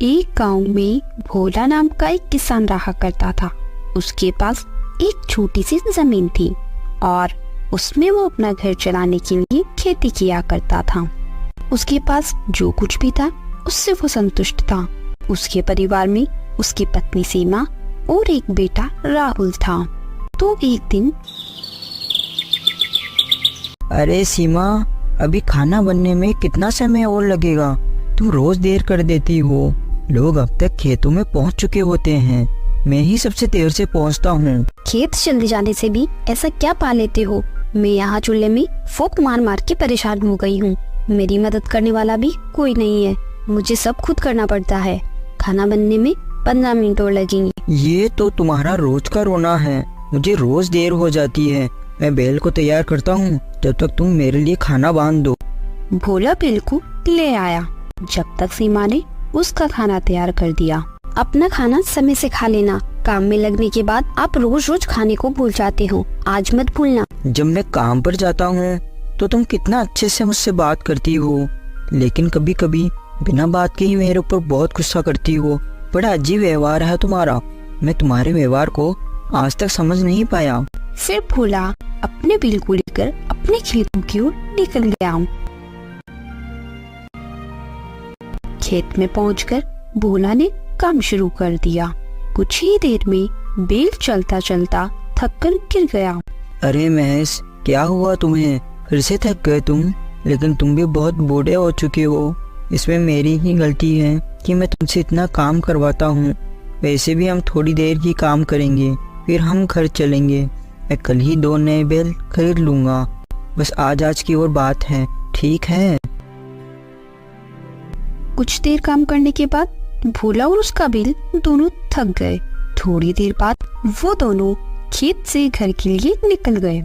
एक गांव में भोला नाम का एक किसान रहा करता था। उसके पास एक छोटी सी जमीन थी और उसमें वो अपना घर चलाने के लिए खेती किया करता था। उसके पास जो कुछ भी था उससे वो संतुष्ट था। उसके परिवार में उसकी पत्नी सीमा और एक बेटा राहुल था। तो एक दिन, अरे सीमा, अभी खाना बनने में कितना समय और लगेगा? तुम रोज देर कर देती हो। लोग अब तक खेतों में पहुंच चुके होते हैं, मैं ही सबसे देर से पहुंचता हूँ। खेत जल्दी जाने से भी ऐसा क्या पा लेते हो? मैं यहाँ चूल्हे में फूंक मार मार के परेशान हो गई हूँ। मेरी मदद करने वाला भी कोई नहीं है। मुझे सब खुद करना पड़ता है। खाना बनने में 15 मिनट और लगेंगे। ये तो तुम्हारा रोज का रोना है। मुझे रोज देर हो जाती है। मैं बैल को तैयार करता हूँ, जब तक तुम मेरे लिए खाना बांध दो। भोला बैल को ले आया। जब तक सीमा ने उसका खाना तैयार कर दिया। अपना खाना समय से खा लेना। काम में लगने के बाद आप रोज रोज खाने को भूल जाते हो, आज मत भूलना। जब मैं काम पर जाता हूँ तो तुम कितना अच्छे से मुझसे बात करती हो, लेकिन कभी कभी बिना बात के ही मेरे ऊपर बहुत गुस्सा करती हो। बड़ा अजीब व्यवहार है तुम्हारा। मैं तुम्हारे व्यवहार को आज तक समझ नहीं पाया। फिर भोला अपने बिल को लेकर अपने खेतों की ओर निकल गया। खेत में पहुंचकर भोला ने काम शुरू कर दिया। कुछ ही देर में बैल चलता चलता थककर गिर गया। अरे महेश, क्या हुआ तुम्हें? फिर से थक गए तुम? लेकिन तुम भी बहुत बूढ़े हो चुके हो। इसमें मेरी ही गलती है कि मैं तुमसे इतना काम करवाता हूँ। वैसे भी हम थोड़ी देर ही काम करेंगे, फिर हम घर चलेंगे। मैं कल ही 2 नए बैल खरीद लूंगा। बस आज की और बात है, ठीक है? कुछ देर काम करने के बाद भोला और उसका बैल दोनों थक गए। थोड़ी देर बाद वो दोनों खेत से घर के लिए निकल गए।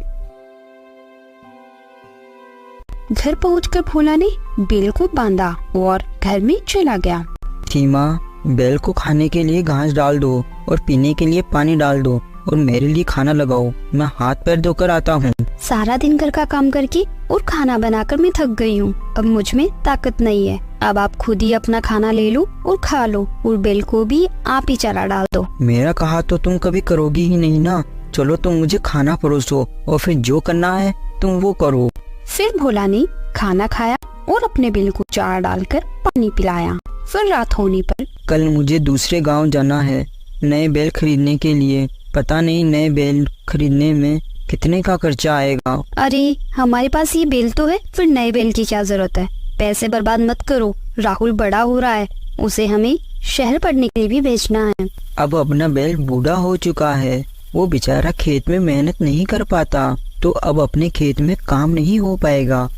घर पहुंचकर भोला ने बैल को बांधा और घर में चला गया। सीमा, बैल को खाने के लिए घास डाल दो और पीने के लिए पानी डाल दो और मेरे लिए खाना लगाओ। मैं हाथ पैर धोकर आता हूँ। सारा दिन घर का काम करके और खाना बनाकर मैं थक गई हूँ। अब मुझ में ताकत नहीं है। अब आप खुद ही अपना खाना ले लो और खा लो, और बैल को भी आप ही चारा डाल दो। मेरा कहा तो तुम कभी करोगी ही नहीं ना। चलो तुम मुझे खाना परोसो और फिर जो करना है तुम वो करो। फिर भोला ने खाना खाया और अपने बैल को चारा डालकर पानी पिलाया। फिर रात होने पर, कल मुझे दूसरे गांव जाना है नए बैल खरीदने के लिए। पता नहीं नए बैल खरीदने में कितने का खर्चा आएगा। अरे हमारे पास ये बैल तो है, फिर नए बैल की क्या जरूरत है? पैसे बर्बाद मत करो। राहुल बड़ा हो रहा है, उसे हमें शहर पढ़ने के लिए भी भेजना है। अब अपना बैल बूढ़ा हो चुका है, वो बेचारा खेत में मेहनत नहीं कर पाता, तो अब अपने खेत में काम नहीं हो पाएगा।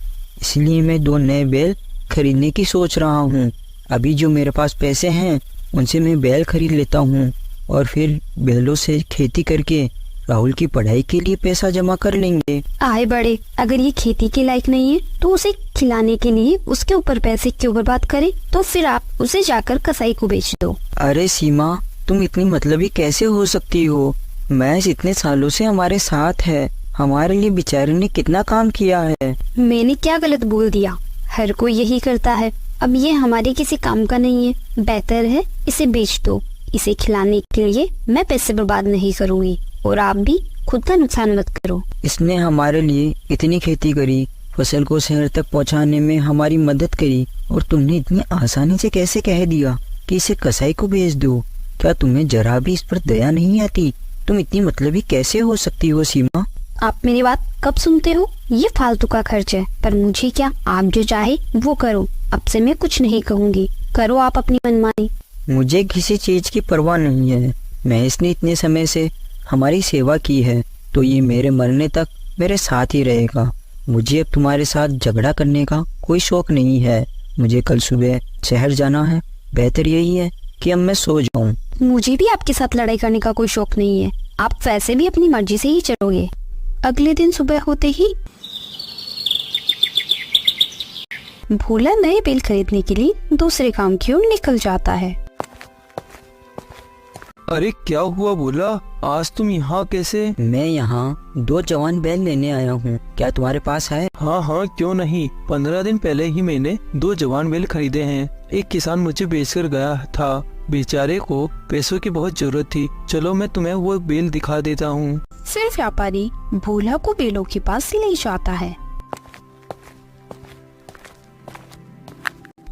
इसलिए मैं 2 नए बैल खरीदने की सोच रहा हूँ। अभी जो मेरे पास पैसे हैं उनसे मैं बैल खरीद लेता हूँ और फिर बैलों से खेती करके राहुल की पढ़ाई के लिए पैसा जमा कर लेंगे। आए बड़े, अगर ये खेती के लायक नहीं है तो उसे खिलाने के लिए उसके ऊपर पैसे क्यों बर्बाद करें? तो फिर आप उसे जाकर कसाई को बेच दो। अरे सीमा, तुम इतनी मतलबी कैसे हो सकती हो? मैं इतने सालों से हमारे साथ है, हमारे लिए बेचारे ने कितना काम किया है। मैंने क्या गलत बोल दिया? हर कोई यही करता है। अब ये हमारे किसी काम का नहीं है। बेहतर है इसे बेच दो। इसे खिलाने के लिए मैं पैसे बर्बाद नहीं करूँगी, और आप भी खुद का नुकसान मत करो। इसने हमारे लिए इतनी खेती करी, फसल को शहर तक पहुंचाने में हमारी मदद करी, और तुमने इतनी आसानी से कैसे कह दिया कि इसे कसाई को भेज दो? क्या तुम्हें जरा भी इस पर दया नहीं आती? तुम इतनी मतलबी कैसे हो सकती हो सीमा? आप मेरी बात कब सुनते हो? ये फालतू का खर्च है, पर मुझे क्या? आप जो चाहे वो करो। अब से मैं कुछ नहीं कहूँगी, करो आप अपनी मनमानी। मुझे किसी चीज की परवाह नहीं है। मैं इसने इतने समय से हमारी सेवा की है, तो ये मेरे मरने तक मेरे साथ ही रहेगा। मुझे अब तुम्हारे साथ झगड़ा करने का कोई शौक नहीं है। मुझे कल सुबह शहर जाना है। बेहतर यही है कि अब मैं सो जाऊं। मुझे भी आपके साथ लड़ाई करने का कोई शौक नहीं है। आप वैसे भी अपनी मर्जी से ही चलोगे। अगले दिन सुबह होते ही भोला नए बैल खरीदने के लिए दूसरे काम की ओर निकल जाता है। अरे क्या हुआ भोला, आज तुम यहाँ कैसे? मैं यहाँ 2 जवान बैल लेने आया हूँ। क्या तुम्हारे पास है? हाँ हाँ, क्यों नहीं। 15 दिन पहले ही मैंने 2 जवान बैल खरीदे हैं। एक किसान मुझे बेचकर गया था। बेचारे को पैसों की बहुत जरूरत थी। चलो मैं तुम्हें वो बेल दिखा देता हूँ। फिर व्यापारी भोला को बेलों के पास ले जाता है।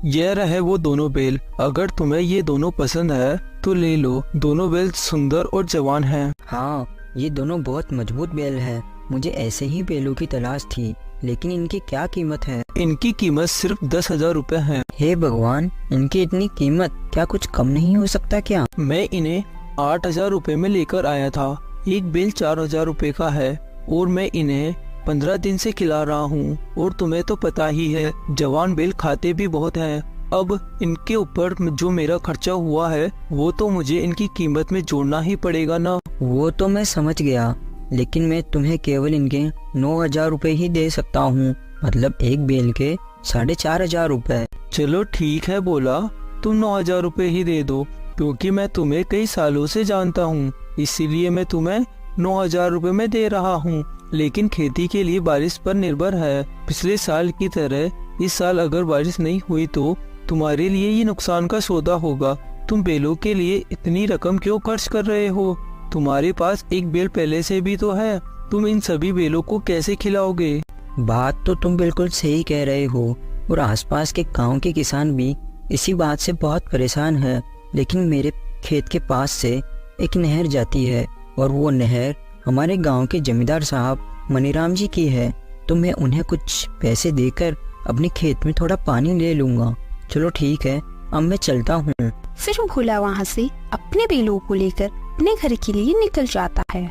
यह रहे वो दोनों बेल। अगर तुम्हें ये दोनों पसंद है तो ले लो। दोनों बेल सुंदर और जवान हैं। हाँ, ये दोनों बहुत मजबूत बेल है। मुझे ऐसे ही बेलों की तलाश थी, लेकिन इनकी क्या कीमत है? इनकी कीमत सिर्फ 10,000 रुपए है। हे भगवान, इनकी इतनी कीमत, क्या कुछ कम नहीं हो सकता क्या? मैं इन्हें 8,000 रुपए में लेकर आया था। एक बेल 4,000 रुपए का है और मैं इन्हें 15 दिन से खिला रहा हूँ। और तुम्हें तो पता ही है, जवान बेल खाते भी बहुत हैं। अब इनके ऊपर जो मेरा खर्चा हुआ है वो तो मुझे इनकी कीमत में जोड़ना ही पड़ेगा ना। वो तो मैं समझ गया, लेकिन मैं तुम्हें केवल इनके 9,000 रुपए ही दे सकता हूँ। मतलब एक बेल के 4,500 रुपए। चलो ठीक है बोला, तुम 9,000 रुपए ही दे दो, क्योंकि मैं तुम्हें कई सालों से जानता हूँ, इसीलिए मैं तुम्हें 9,000 रुपए में दे रहा हूँ। लेकिन खेती के लिए बारिश पर निर्भर है। पिछले साल की तरह इस साल अगर बारिश नहीं हुई तो तुम्हारे लिए ये नुकसान का सौदा होगा। तुम बेलों के लिए इतनी रकम क्यों खर्च कर रहे हो? तुम्हारे पास एक बेल पहले से भी तो है। तुम इन सभी बेलों को कैसे खिलाओगे? बात तो तुम बिल्कुल सही कह रहे हो, और आसपास के गांव के किसान भी इसी बात से बहुत परेशान है। लेकिन मेरे खेत के पास से एक नहर जाती है, और वो नहर हमारे गांव के जमींदार साहब मनीराम जी की है। तो मैं उन्हें कुछ पैसे देकर अपने खेत में थोड़ा पानी ले लूंगा। चलो ठीक है, अब मैं चलता हूँ। फिर भोला वहाँ से अपने बेलों को लेकर अपने घर के लिए निकल जाता है।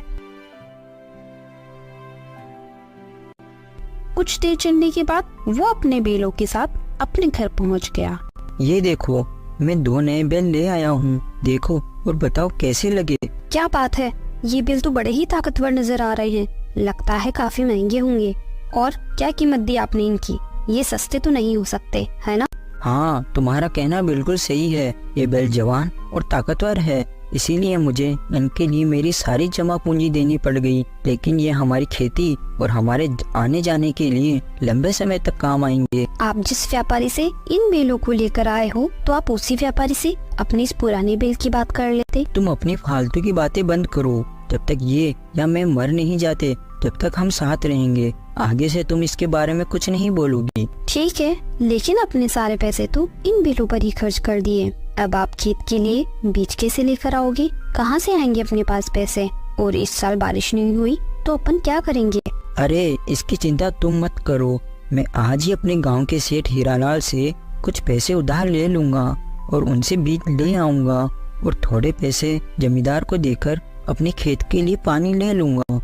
कुछ देर चलने के बाद वो अपने बेलों के साथ अपने घर पहुँच गया। ये देखो, मैं 2 नए बेल ले आया हूँ। देखो और बताओ कैसे लगे। क्या बात है, ये बेल तो बड़े ही ताकतवर नजर आ रहे हैं। लगता है काफी महंगे होंगे। और क्या कीमत दी आपने इनकी? ये सस्ते तो नहीं हो सकते, है ना? हाँ, तुम्हारा कहना बिल्कुल सही है। ये बैल जवान और ताकतवर है, इसीलिए मुझे इनके लिए मेरी सारी जमा पूंजी देनी पड़ गई। लेकिन ये हमारी खेती और हमारे आने जाने के लिए लंबे समय तक काम आएंगे। आप जिस व्यापारी से इन बेलों को लेकर आए हो, तो आप उसी व्यापारी से अपनी इस पुरानी बेल की बात कर लेते। तुम अपनी फालतू की बातें बंद करो। जब तक ये या मैं मर नहीं जाते तब तक हम साथ रहेंगे। आगे से तुम इसके बारे में कुछ नहीं बोलोगी। ठीक है, लेकिन अपने सारे पैसे तो इन बेलों पर ही खर्च कर दिए। अब आप खेत के लिए बीज कैसे लेकर आओगे? कहाँ से आएंगे अपने पास पैसे? और इस साल बारिश नहीं हुई तो अपन क्या करेंगे? अरे इसकी चिंता तुम मत करो। मैं आज ही अपने गांव के सेठ हीरालाल से कुछ पैसे उधार ले लूंगा और उनसे बीज ले आऊंगा, और थोड़े पैसे जमींदार को देकर अपने खेत के लिए पानी ले लूंगा।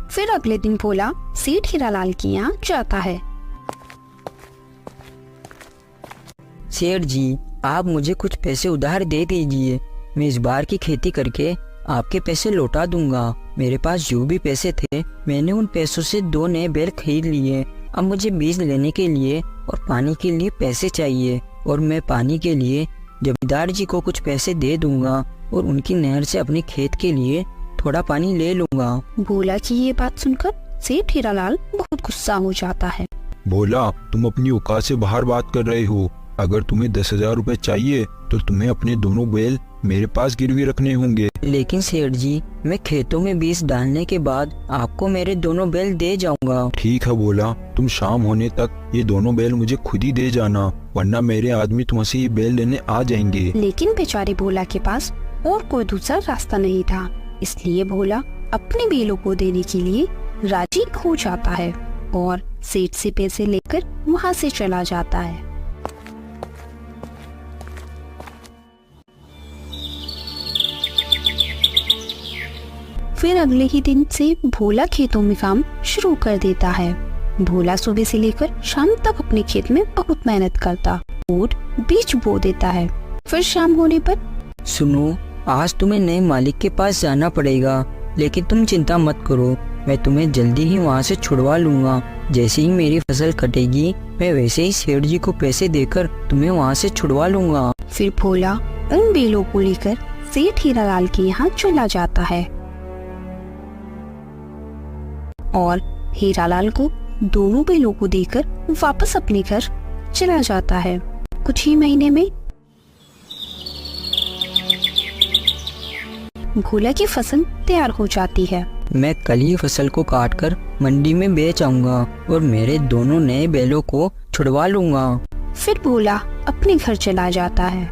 फिर अगले दिन भोला सेठ हीरालाल के यहाँ जाता है। सेठ जी, आप मुझे कुछ पैसे उधार दे दीजिए। मैं इस बार की खेती करके आपके पैसे लौटा दूंगा। मेरे पास जो भी पैसे थे, मैंने उन पैसों से 2 नए बैल खरीद लिए। अब मुझे बीज लेने के लिए और पानी के लिए पैसे चाहिए, और मैं पानी के लिए जमींदार जी को कुछ पैसे दे दूंगा और उनकी नहर से अपने खेत के लिए थोड़ा पानी ले लूंगा। भोला की ये बात सुनकर सेठ हीरालाल बहुत गुस्सा हो जाता है। भोला, तुम अपनी औकात से बाहर बात कर रहे हो। अगर तुम्हें 10,000 रुपए चाहिए तो तुम्हें अपने दोनों बैल मेरे पास गिरवी रखने होंगे। लेकिन सेठ जी, मैं खेतों में बीज डालने के बाद आपको मेरे दोनों बैल दे जाऊंगा। ठीक है भोला, तुम शाम होने तक ये दोनों बैल मुझे खुद ही दे जाना, वरना मेरे आदमी तुमसे ये बैल लेने आ जाएंगे। लेकिन बेचारे भोला के पास और कोई दूसरा रास्ता नहीं था, इसलिए भोला अपने बेलों को देने के लिए राजी हो जाता है और सेठ से पैसे लेकर वहाँ से चला जाता है। फिर अगले ही दिन से भोला खेतों में काम शुरू कर देता है। भोला सुबह से लेकर शाम तक अपने खेत में बहुत मेहनत करता और बीज बो देता है। फिर शाम होने पर सुनो, आज तुम्हें नए मालिक के पास जाना पड़ेगा, लेकिन तुम चिंता मत करो, मैं तुम्हें जल्दी ही वहाँ से छुड़वा लूंगा। जैसे ही मेरी फसल कटेगी, मैं वैसे ही सेठ जी को पैसे देकर तुम्हें वहाँ से छुड़वा लूंगा। फिर भोला उन बेलों को लेकर सेठ हीरालाल के यहाँ चला जाता है और हीरालाल को दोनों बैलों को देकर वापस अपने घर चला जाता है। कुछ ही महीने में भोला की फसल तैयार हो जाती है। मैं कल ही फसल को काटकर मंडी में बेच आऊंगा और मेरे दोनों नए बैलों को छुड़वा लूंगा। फिर भोला अपने घर चला जाता है।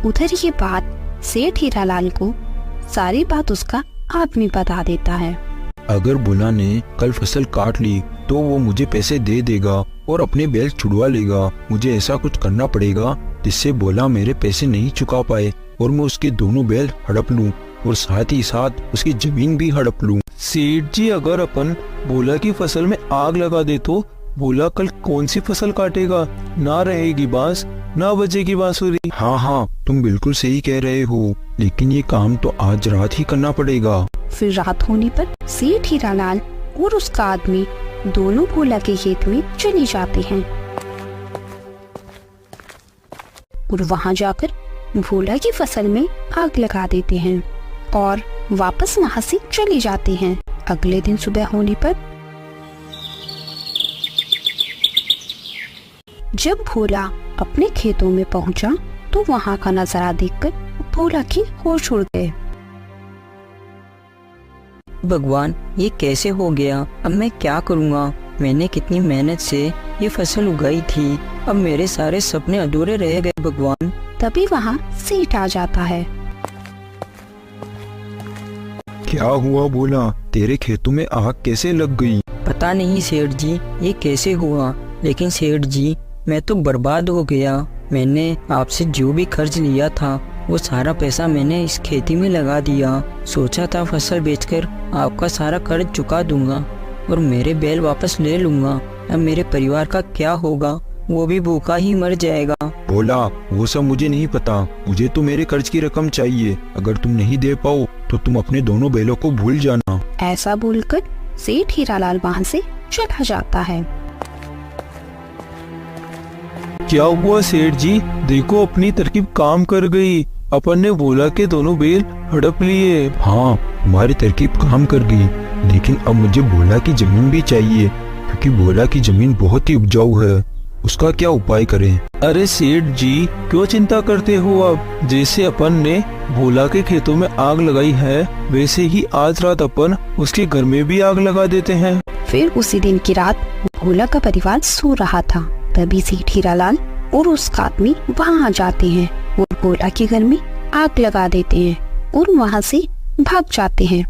उधर ये बात सेठ हीरालाल को सारी बात उसका आदमी बता देता है। अगर भोला ने कल फसल काट ली तो वो मुझे पैसे दे देगा और अपने बैल छुड़वा लेगा। मुझे ऐसा कुछ करना पड़ेगा जिससे भोला मेरे पैसे नहीं चुका पाए और मैं उसके दोनों बैल हड़प लूं और साथ ही साथ उसकी जमीन भी हड़प लूं। सेठ जी, अगर अपन भोला की फसल में आग लगा दे तो भोला कल कौन सी फसल काटेगा? ना रहेगी बांस, ना बजेगी बांसुरी। हाँ, तुम बिल्कुल सही कह रहे हो, लेकिन ये काम तो आज रात ही करना पड़ेगा। फिर रात होने पर सेठ हीरालाल और उसका आदमी दोनों भोला के खेत में चले जाते हैं और वहां जाकर भोला की फसल में आग लगा देते हैं और वापस वहां से चले जाते हैं। अगले दिन सुबह होने पर जब भोला अपने खेतों में पहुंचा तो वहां का नजारा देखकर भोला के होश उड़ गए। भगवान, ये कैसे हो गया? अब मैं क्या करूँगा? मैंने कितनी मेहनत से ये फसल उगाई थी, अब मेरे सारे सपने अधूरे रह गए भगवान। तभी वहाँ सेठ आ जाता है। क्या हुआ भोला? तेरे खेतों में आग कैसे लग गई? पता नहीं सेठ जी ये कैसे हुआ, लेकिन सेठ जी मैं तो बर्बाद हो गया। मैंने आपसे जो भी खर्च लिया था वो सारा पैसा मैंने इस खेती में लगा दिया। सोचा था फसल बेचकर आपका सारा कर्ज चुका दूंगा और मेरे बैल वापस ले लूंगा। अब मेरे परिवार का क्या होगा? वो भी भूखा ही मर जाएगा। भोला, वो सब मुझे नहीं पता, मुझे तो मेरे कर्ज की रकम चाहिए। अगर तुम नहीं दे पाओ तो तुम अपने दोनों बैलों को भूल जाना। ऐसा बोलकर सेठ हीरालाल वहाँ से चला जाता है। क्या हुआ सेठ जी? देखो अपनी तरकीब काम कर गई, अपन ने भोला के दोनों बैल हड़प लिए। हाँ, हमारी तरकीब काम कर गई, लेकिन अब मुझे भोला की जमीन भी चाहिए क्योंकि भोला की जमीन बहुत ही उपजाऊ है। उसका क्या उपाय करें? अरे सेठ जी, क्यों चिंता करते हो? अब जैसे अपन ने भोला के खेतों में आग लगाई है वैसे ही आज रात अपन उसके घर में भी आग लगा देते हैं। फिर उसी दिन की रात भोला का परिवार सो रहा था। तभी सेठ हीरालाल और उसका आदमी वहाँ आ जाते हैं और भोला के घर में आग लगा देते हैं और वहाँ से भाग जाते हैं।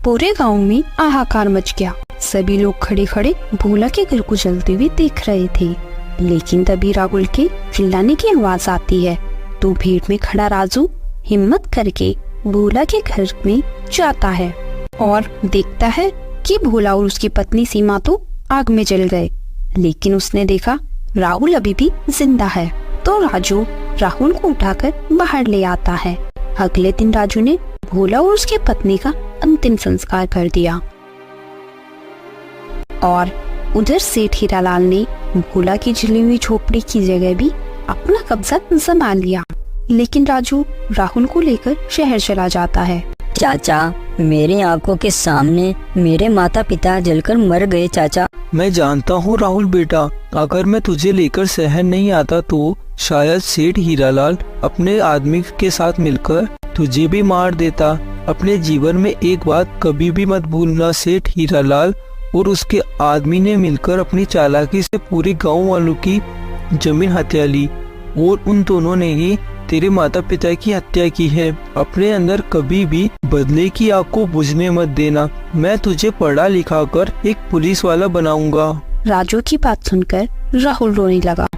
पूरे गांव में हाहाकार मच गया। सभी लोग खड़े खड़े भोला के घर को जलते हुए देख रहे थे। लेकिन तभी राहुल के चिल्लाने की आवाज आती है तो भीड़ में खड़ा राजू हिम्मत करके भोला के घर में जाता है और देखता है कि भोला और उसकी पत्नी सीमा तो आग में जल गए। लेकिन उसने देखा राहुल अभी भी जिंदा है तो राजू राहुल को उठाकर बाहर ले आता है। अगले दिन राजू ने भोला और उसकी पत्नी का अंतिम संस्कार कर दिया और उधर सेठ हीरालाल ने भोला की जली हुई झोपड़ी की जगह भी अपना कब्जा संभाल लिया। लेकिन राजू राहुल को लेकर शहर चला जाता है। चाचा, मेरी आंखों के सामने मेरे माता पिता जलकर मर गए। चाचा, मैं जानता हूँ राहुल बेटा, अगर मैं तुझे लेकर शहर नहीं आता तो शायद सेठ हीरालाल अपने आदमी के साथ मिलकर तुझे भी मार देता। अपने जीवन में एक बात कभी भी मत भूलना, सेठ हीरालाल और उसके आदमी ने मिलकर अपनी चालाकी से पूरे गांव वालों की जमीन हत्या ली और उन दोनों ने ही तेरे माता पिता की हत्या की है। अपने अंदर कभी भी बदले की आग को बुझने मत देना। मैं तुझे पढ़ा लिखा कर एक पुलिस वाला बनाऊंगा। राजू की बात सुनकर राहुल रोने लगा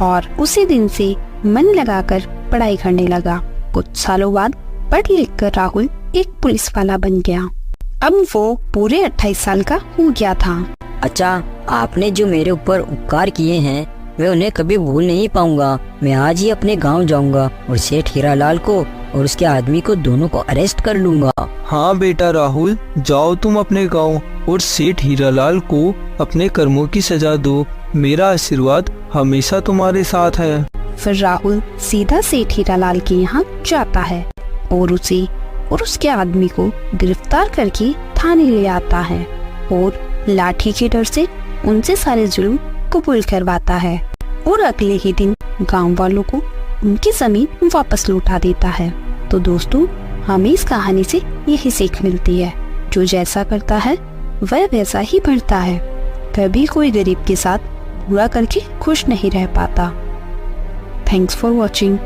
और उसी दिन से मन लगाकर पढ़ाई करने लगा। कुछ सालों बाद पढ़ लिख कर राहुल एक पुलिस वाला बन गया। अब वो पूरे 28 साल का हो गया था। अच्छा, आपने जो मेरे ऊपर उपकार किए हैं मैं उन्हें कभी भूल नहीं पाऊंगा। मैं आज ही अपने गांव जाऊंगा और सेठ हीरालाल को और उसके आदमी को दोनों को अरेस्ट कर लूंगा। हाँ बेटा राहुल, जाओ तुम अपने गांव और सेठ हीरालाल को अपने कर्मों की सजा दो। मेरा आशीर्वाद हमेशा तुम्हारे साथ है। फिर राहुल सीधा सेठ हीरालाल के यहाँ जाता है और उसे और उसके आदमी को गिरफ्तार करके थाने ले आता है और लाठी के डर से उनसे सारे जुल्म कबूल करवाता है और अगले ही दिन गांव वालों को उनकी जमीन वापस लौटा देता है। तो दोस्तों, हमें इस कहानी से यही सीख मिलती है, जो जैसा करता है वह वैसा ही बढ़ता है। कभी कोई गरीब के साथ बुरा करके खुश नहीं रह पाता। Thanks for watching.